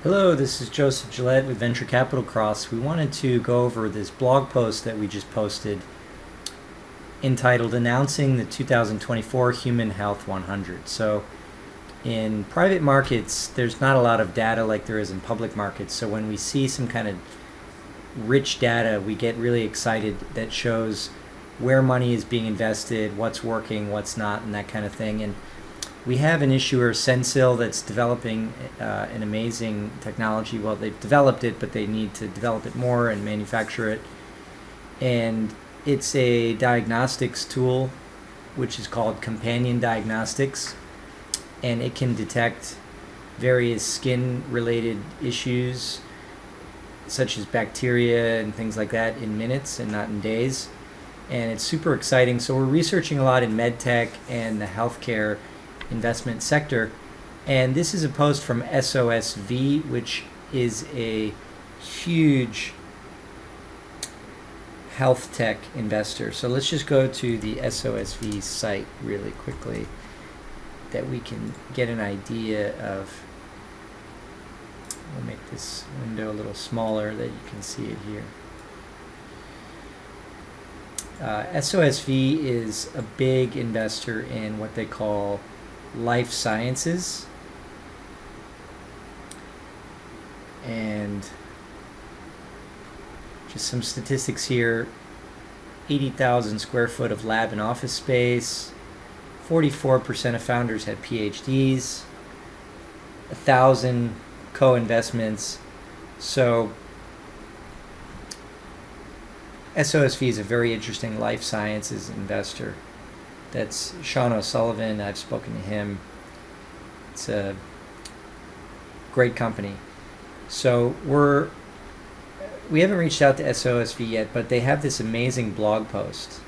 Hello, this is Joseph Gillette with Venture Capital Cross. We wanted to go over this blog post that we just posted entitled Announcing the 2024 Human Health 100. So in private markets, there's not a lot of data like there is in public markets. So when we see some kind of rich data, we get really excited that shows where money is being invested, what's working, what's not, and that kind of thing. And we have an issuer, Sensil, that's developing an amazing technology. Well, they've developed it, but they need to develop it more and manufacture it. And it's a diagnostics tool, which is called Companion Diagnostics. And it can detect various skin-related issues, such as bacteria and things like that, in minutes and not in days. And it's super exciting. So we're researching a lot in medtech and the healthcare investment sector, and this is a post from SOSV, which is a huge health tech investor. So let's just go to the SOSV site really quickly that we can get an idea of. We'll make this window a little smaller that you can see it here. SOSV is a big investor in what they call life sciences, and just some statistics here: 80,000 square foot of lab and office space, 44% of founders had PhDs, 1,000 co-investments. So SOSV is a very interesting life sciences investor. That's Sean O'Sullivan. I've spoken to him. It's a great company. So we haven't reached out to SOSV yet, but they have this amazing blog post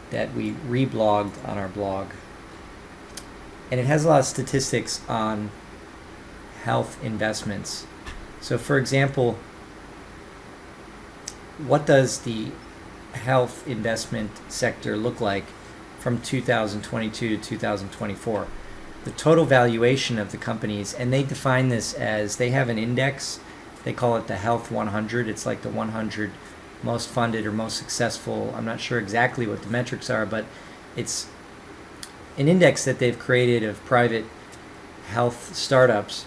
that we reblogged on our blog. And it has a lot of statistics on health investments. So for example, what does the health investment sector look like from 2022 to 2024? The total valuation of the companies, and they define this as, they have an index, they call it the Health 100. It's like the 100 most funded or most successful. I'm not sure exactly what the metrics are, but it's an index that they've created of private health startups.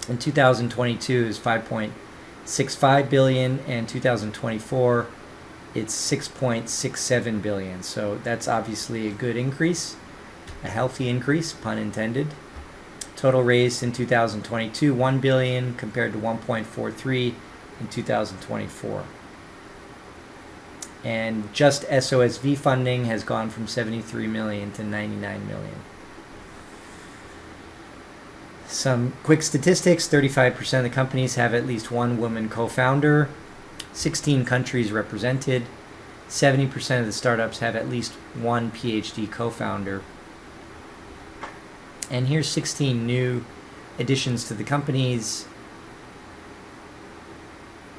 In 2022 is 5.65 billion, and 2024 it's 6.67 billion. So that's obviously a good increase, a healthy increase, pun intended. Total raised in 2022, 1 billion compared to 1.43 in 2024. And just SOSV funding has gone from 73 million to 99 million. Some quick statistics: 35% of the companies have at least one woman co-founder, 16 countries represented, 70% of the startups have at least one PhD co-founder. And here's 16 new additions to the companies: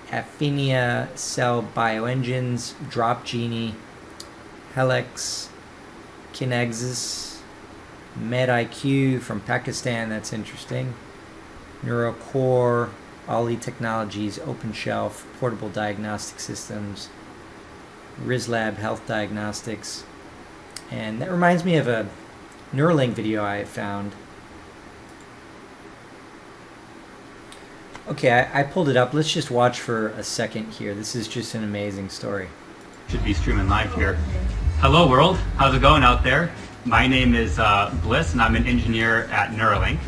Affinia Cell Bioengines, Dropgenie, Helix, Kinexis, MedIQ from Pakistan, that's interesting, NeuroCore, Ali Technologies, OpenShelf, Portable Diagnostic Systems, RisLab Health Diagnostics. And that reminds me of a Neuralink video I found. Okay, I pulled it up. Let's just watch for a second here. This is just an amazing story. Should be streaming live here. Hello world, how's it going out there? My name is Bliss, and I'm an engineer at Neuralink.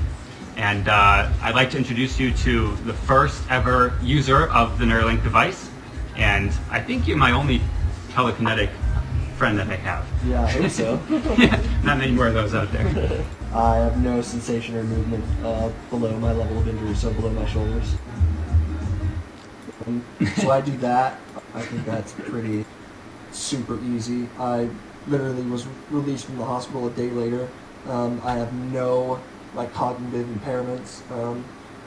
And I'd like to introduce you to the first ever user of the Neuralink device. And I think you're my only telekinetic friend that I have. Yeah, I hope so. Not many more of those out there. I have no sensation or movement below my level of injury, so below my shoulders. So I do that. I think that's pretty super easy. I literally was released from the hospital a day later. I have no cognitive impairments.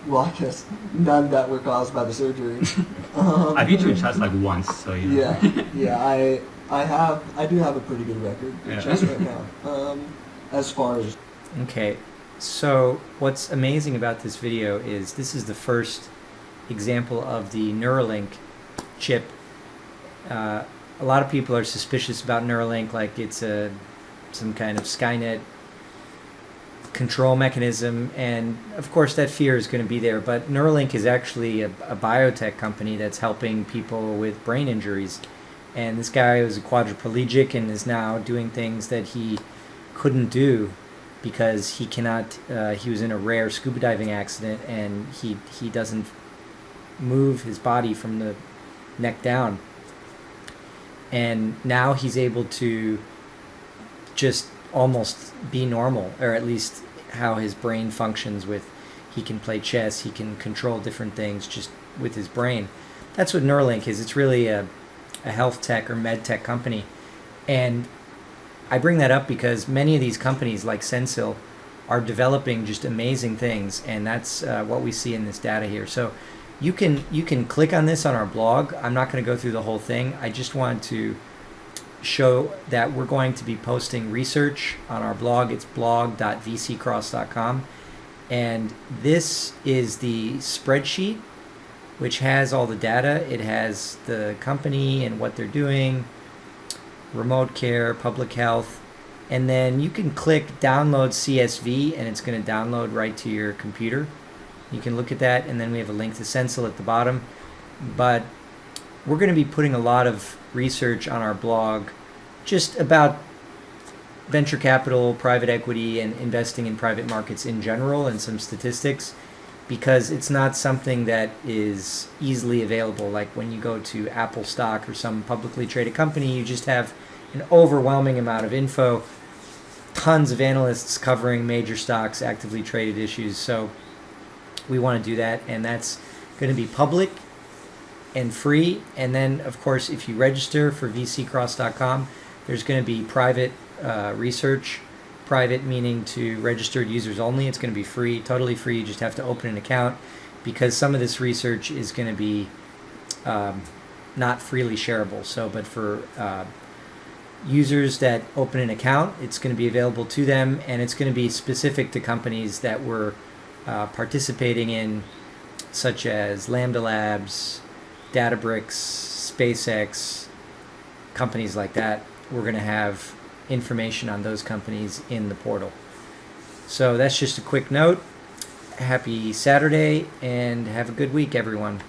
Well, I guess none that were caused by the surgery. I've been to a chest once, so you know. Yeah. I do have a pretty good record in chess right now. As far as Okay, So what's amazing about this video is this is the first example of the Neuralink chip. A lot of people are suspicious about Neuralink, like it's some kind of Skynet control mechanism, and of course that fear is going to be there, but Neuralink is actually a biotech company that's helping people with brain injuries, and this guy was a quadriplegic and is now doing things that he couldn't do because he was in a rare scuba diving accident, and he doesn't move his body from the neck down, and now he's able to just almost be normal, or at least how his brain functions. With he can play chess, he can control different things just with his brain. That's what Neuralink is. It's really a health tech or med tech company, and I bring that up because many of these companies like Sensil are developing just amazing things, and that's what we see in this data here. So you can click on this on our blog. I'm not going to go through the whole thing. I just want to show that we're going to be posting research on our blog. It's blog.vccross.com, and this is the spreadsheet which has all the data. It has the company and what they're doing, remote care, public health, and then you can click download CSV and it's going to download right to your computer. You can look at that, and then we have a link to Sensil at the bottom. But we're going to be putting a lot of research on our blog just about venture capital, private equity, and investing in private markets in general, and some statistics, because it's not something that is easily available. Like when you go to Apple stock or some publicly traded company, you just have an overwhelming amount of info, tons of analysts covering major stocks, actively traded issues. So we want to do that, and that's going to be public and free. And then, of course, if you register for vccross.com, there's going to be private research. Private meaning to registered users only. It's going to be free, totally free. You just have to open an account, because some of this research is going to be not freely shareable. So, but for users that open an account, it's going to be available to them, and it's going to be specific to companies that we're participating in, such as Lambda Labs, Databricks, SpaceX, companies like that. We're going to have information on those companies in the portal. So that's just a quick note. Happy Saturday, and have a good week, everyone.